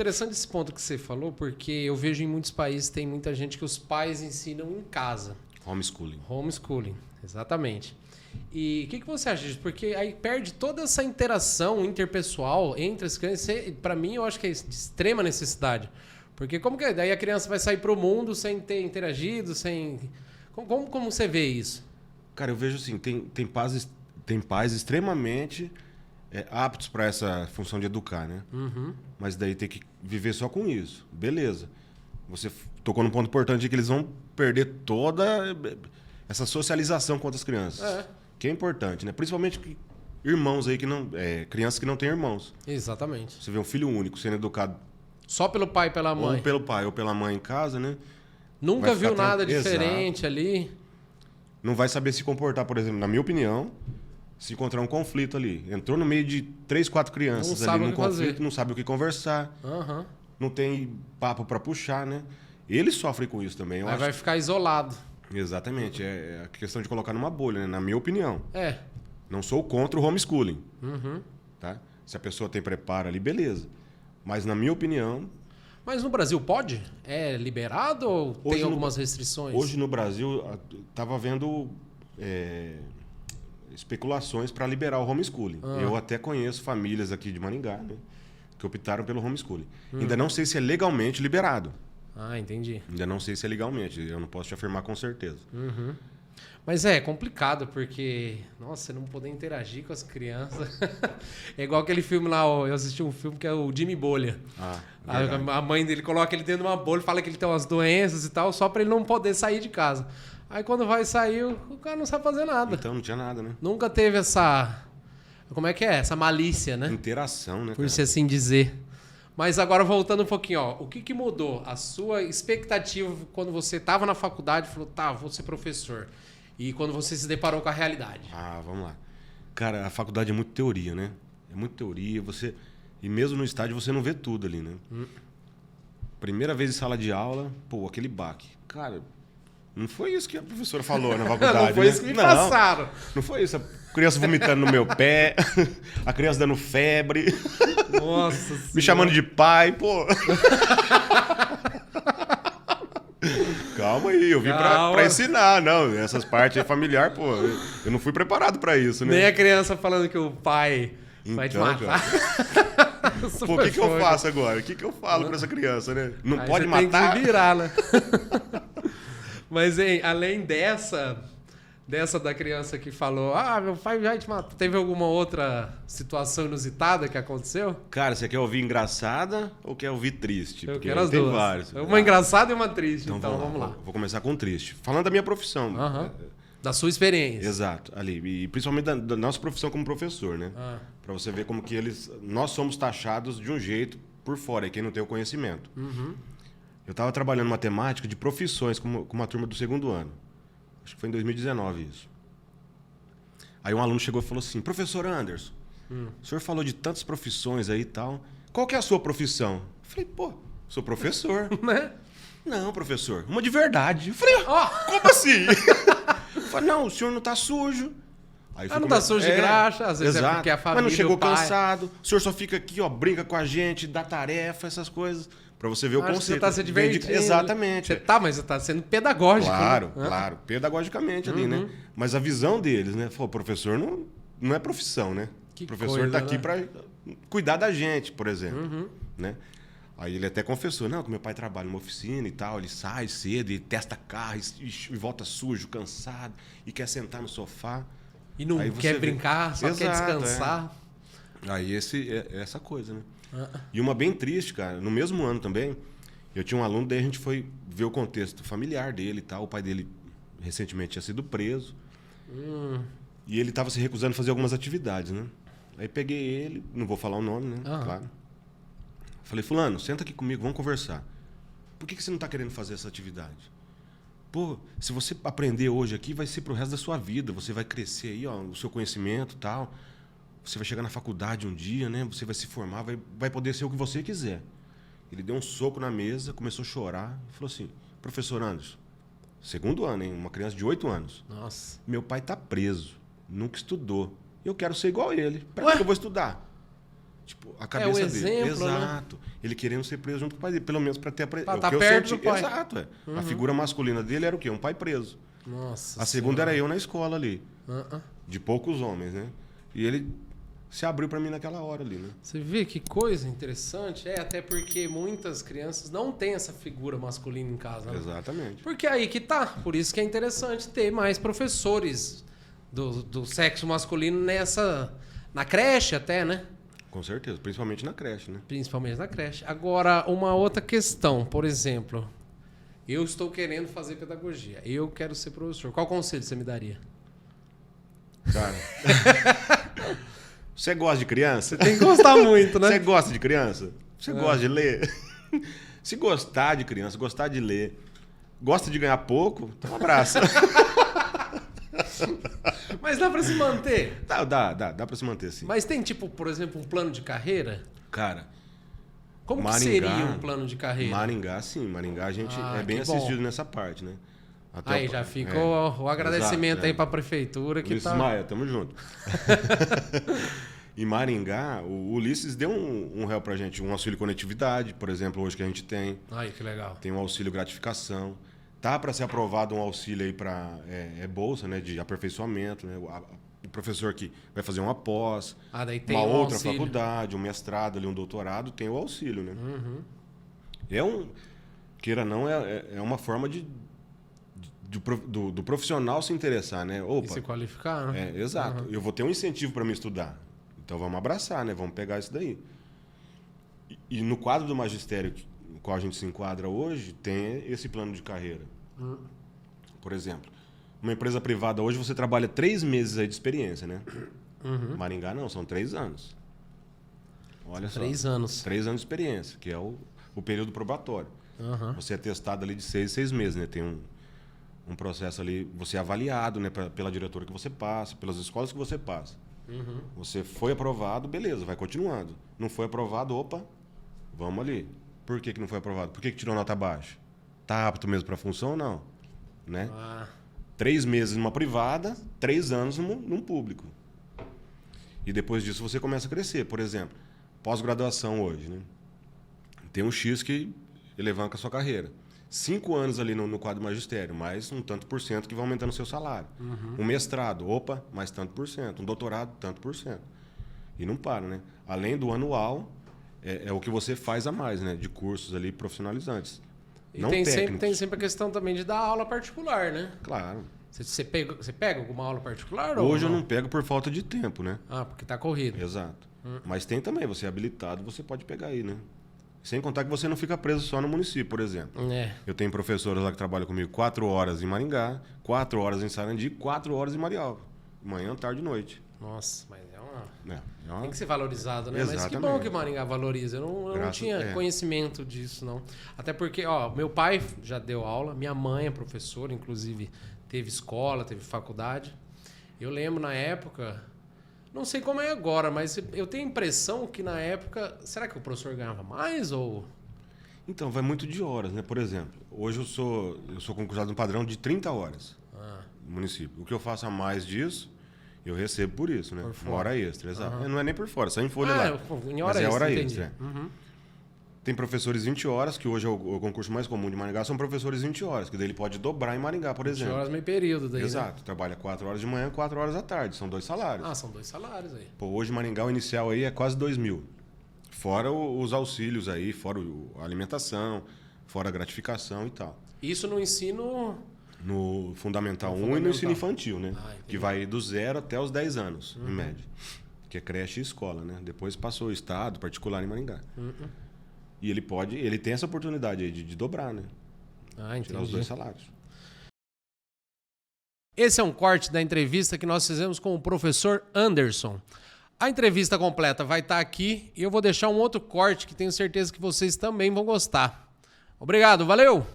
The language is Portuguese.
interessante esse ponto que você falou, porque eu vejo em muitos países, tem muita gente que os pais ensinam em casa. Homeschooling. Homeschooling, exatamente. E o que você acha disso? Porque aí perde toda essa interação interpessoal entre as crianças. Para mim, eu acho que é de extrema necessidade. Porque como que daí a criança vai sair para o mundo sem ter interagido, sem... Como você vê isso? Cara, eu vejo assim, tem pais extremamente aptos para essa função de educar, né? Uhum. Mas daí tem que viver só com isso. Beleza. Você tocou num ponto importante de que eles vão perder toda essa socialização com outras crianças. Que é importante, né? Principalmente irmãos aí que não... crianças que não têm irmãos. Exatamente. Você vê um filho único sendo educado... Só pelo pai e pela mãe. Ou pelo pai ou pela mãe em casa, né? Nunca viu nada Exato. diferente ali. Não vai saber se comportar, por exemplo, na minha opinião, se encontrar um conflito ali. Entrou no meio de 3, 4 crianças ali num conflito, não sabe o que conversar. Uhum. Não tem papo para puxar, né? Ele sofre com isso também. Aí vai ficar isolado. Exatamente. É a questão de colocar numa bolha, né? Na minha opinião. Não sou contra o homeschooling. Uhum. Tá? Se a pessoa tem preparo ali, beleza. Mas na minha opinião... Mas no Brasil pode? É liberado ou tem algumas restrições? Hoje no Brasil, estava havendo especulações para liberar o homeschooling. Eu até conheço famílias aqui de Maringá, né, que optaram pelo homeschooling. Ainda não sei se é legalmente liberado. Ah, entendi. Ainda não sei se é legalmente. Eu não posso te afirmar com certeza. Uhum. Mas é complicado, porque... Nossa, você não poder interagir com as crianças. É igual aquele filme lá, eu assisti um filme que é o Jimmy Bolha. A mãe dele coloca ele dentro de uma bolha, fala que ele tem umas doenças e tal, só pra ele não poder sair de casa. Aí quando vai sair, o cara não sabe fazer nada. Então não tinha nada, né? Nunca teve essa... Como é que é? Essa malícia, né? Interação, né? Por se assim dizer. Mas agora voltando um pouquinho, ó, o que mudou? A sua expectativa quando você estava na faculdade, falou, tá, vou ser professor. E quando você se deparou com a realidade? Vamos lá. Cara, a faculdade é muito teoria, né? É muito teoria. E mesmo no estágio você não vê tudo ali, né? Primeira vez em sala de aula, aquele baque. Cara, não foi isso que a professora falou na faculdade. Não foi isso que me passaram. Não foi isso. A criança vomitando no meu pé, a criança dando febre. Nossa Me chamando de pai, pô. Calma aí, eu vim pra ensinar. Não, essas partes é familiar, pô. Eu não fui preparado pra isso, né? Nem a criança falando que o pai vai te matar. Pô, o que eu faço agora? O que eu falo pra essa criança, né? Não aí pode você matar? Tem que se virar, né? Mas, hein, além dessa da criança que falou, meu pai vai te matar. Teve alguma outra situação inusitada que aconteceu? Cara, você quer ouvir engraçada ou quer ouvir triste? Eu porque quero as tem duas. vários. Uma engraçada e uma triste, então vamos lá. Vou começar com triste. Falando da minha profissão. Da sua experiência. Exato, ali. E principalmente da nossa profissão como professor, né? Pra você ver como que nós somos taxados de um jeito por fora, e quem não tem o conhecimento. Eu tava trabalhando matemática de profissões com uma turma do 2º ano. Acho que foi em 2019 isso. Aí um aluno chegou e falou assim, professor Anderson, o senhor falou de tantas profissões aí e tal, qual que é a sua profissão? Eu falei, sou professor. Né? Não, professor, uma de verdade. Eu falei, como assim? Eu falei, não, o senhor não tá sujo. Aí não tá sujo de graxa, às vezes é porque a família, mas não chegou cansado, o senhor só fica aqui, brinca com a gente, dá tarefa, essas coisas. Pra você ver o conceito. Você tá se divertindo. Exatamente. Mas você tá sendo pedagógico. Claro, né? claro. Pedagogicamente ali, né? Mas a visão deles, né? O professor não é profissão, né? O professor tá aqui pra cuidar da gente, por exemplo. Né? Aí ele até confessou, não, que meu pai trabalha numa oficina e tal, ele sai cedo e testa carro e volta sujo, cansado, e quer sentar no sofá. E não quer brincar, só quer descansar. Aí essa coisa, né? E uma bem triste, cara, no mesmo ano também, eu tinha um aluno, daí a gente foi ver o contexto familiar dele e tal, o pai dele recentemente tinha sido preso, e ele estava se recusando a fazer algumas atividades, né? Aí peguei ele, não vou falar o nome, né? Claro. Falei, fulano, senta aqui comigo, vamos conversar. Por que você não está querendo fazer essa atividade? Pô, se você aprender hoje aqui, vai ser pro resto da sua vida, você vai crescer aí, o seu conhecimento e tal. Você vai chegar na faculdade um dia, né? Você vai se formar, vai poder ser o que você quiser. Ele deu um soco na mesa, começou a chorar e falou assim, professor Anderson, 2º ano, hein? Uma criança de 8 anos. Nossa. Meu pai tá preso, nunca estudou. Eu quero ser igual a ele. Pra que eu vou estudar? Tipo, a cabeça o exemplo, dele. Exato. Né? Ele querendo ser preso junto com o pai dele, pelo menos para ter pra tá perto do pai. Exato, é. A figura masculina dele era o quê? Um pai preso. Nossa. A segunda era eu na escola ali. De poucos homens, né? E ele se abriu para mim naquela hora ali, né? Você vê que coisa interessante. Até porque muitas crianças não têm essa figura masculina em casa. Né? Exatamente. Porque aí que tá. Por isso que é interessante ter mais professores do sexo masculino na creche até, né? Com certeza, principalmente na creche, né? Principalmente na creche. Agora, uma outra questão, por exemplo, eu estou querendo fazer pedagogia, eu quero ser professor. Qual conselho você me daria? Cara, você gosta de criança? Você tem que gostar muito, né? Você gosta de criança? Você gosta de ler? Se gostar de criança, gostar de ler, gosta de ganhar pouco, então um abraço. Mas dá pra se manter? Dá pra se manter, sim. Mas tem, tipo, por exemplo, um plano de carreira? Cara, como que seria um plano de carreira? Maringá, sim. Maringá a gente é bem assistido nessa parte, né? Até aí já fica o agradecimento aí pra prefeitura que Ulisses Maia, tamo junto. Em Maringá, o Ulisses deu um réu pra gente, um auxílio conectividade, por exemplo, hoje que a gente tem. Ai, que legal. Tem um auxílio gratificação. Tá para ser aprovado um auxílio aí para bolsa, né, de aperfeiçoamento, né? O professor que vai fazer uma pós, daí tem uma outra auxílio. faculdade, um mestrado, ali, um doutorado, tem o auxílio, né? Queira não, é uma forma do profissional se interessar, né? Opa, e se qualificar, né? Exato. Eu vou ter um incentivo para me estudar. Então vamos abraçar, né? Vamos pegar isso daí. E no quadro do magistério no qual a gente se enquadra hoje, tem esse plano de carreira. Por exemplo, uma empresa privada hoje você trabalha 3 meses aí de experiência, né? Maringá não, são 3 anos. Olha só. 3 anos. 3 anos de experiência, que é o período probatório. Você é testado ali de 6 meses, né? Tem um processo ali, você é avaliado, né? Pela diretora que você passa, pelas escolas que você passa. Você foi aprovado, beleza, vai continuando. Não foi aprovado, opa, vamos ali. Por que não foi aprovado? Por que tirou nota baixa? Tá apto mesmo para a função ou não? Né? 3 meses numa privada, 3 anos num público. E depois disso você começa a crescer. Por exemplo, pós-graduação hoje, né? Tem um X que alavanca a sua carreira. 5 anos ali no quadro magistério, mais um tanto por cento que vai aumentando o seu salário. Um mestrado, opa, mais tanto por cento. Um doutorado, tanto por cento. E não para, né? Além do anual, é o que você faz a mais, né? De cursos ali profissionalizantes. E não tem sempre a questão também de dar aula particular, né? Claro. Você pega alguma aula particular? Hoje eu não pego por falta de tempo, né? Porque tá corrido. Exato. Mas tem também, você é habilitado, você pode pegar aí, né? Sem contar que você não fica preso só no município, por exemplo. Eu tenho professoras lá que trabalham comigo 4 horas em Maringá, 4 horas em Sarandi, 4 horas em Marialva. Manhã, tarde e noite. Nossa, mas tem que ser valorizado, né? Exatamente. Mas que bom que Maringá valoriza. Eu não tinha conhecimento disso, não. Até porque, meu pai já deu aula, minha mãe é professora, inclusive teve escola, teve faculdade. Eu lembro na época, não sei como é agora, mas eu tenho a impressão que na época, será que o professor ganhava mais ou... Então, vai muito de horas, né? Por exemplo, hoje eu sou concursado no padrão de 30 horas no município. O que eu faço a mais disso, eu recebo por isso, né? Uma hora extra, exato. Não é nem por fora, só em folha lá. Em hora mas extra, é hora entendi. extra. Tem professores 20 horas, que hoje é o concurso mais comum de Maringá, são professores 20 horas, que daí ele pode dobrar em Maringá, por exemplo. 20 horas meio período daí, exato. Né? Trabalha 4 horas de manhã, 4 horas da tarde. São 2 salários. São 2 salários aí. Pô, hoje Maringá, o inicial aí é quase 2.000. Fora os auxílios aí, fora a alimentação, fora a gratificação e tal. Isso no ensino... No Fundamental 1 e no ensino infantil, né? Que vai do 0 até os 10 anos, em média. Que é creche e escola, né? Depois passou o estado, particular em Maringá. E ele tem essa oportunidade aí de dobrar, né? Tirar os 2 salários. Esse é um corte da entrevista que nós fizemos com o professor Anderson. A entrevista completa vai estar aqui e eu vou deixar um outro corte que tenho certeza que vocês também vão gostar. Obrigado, valeu!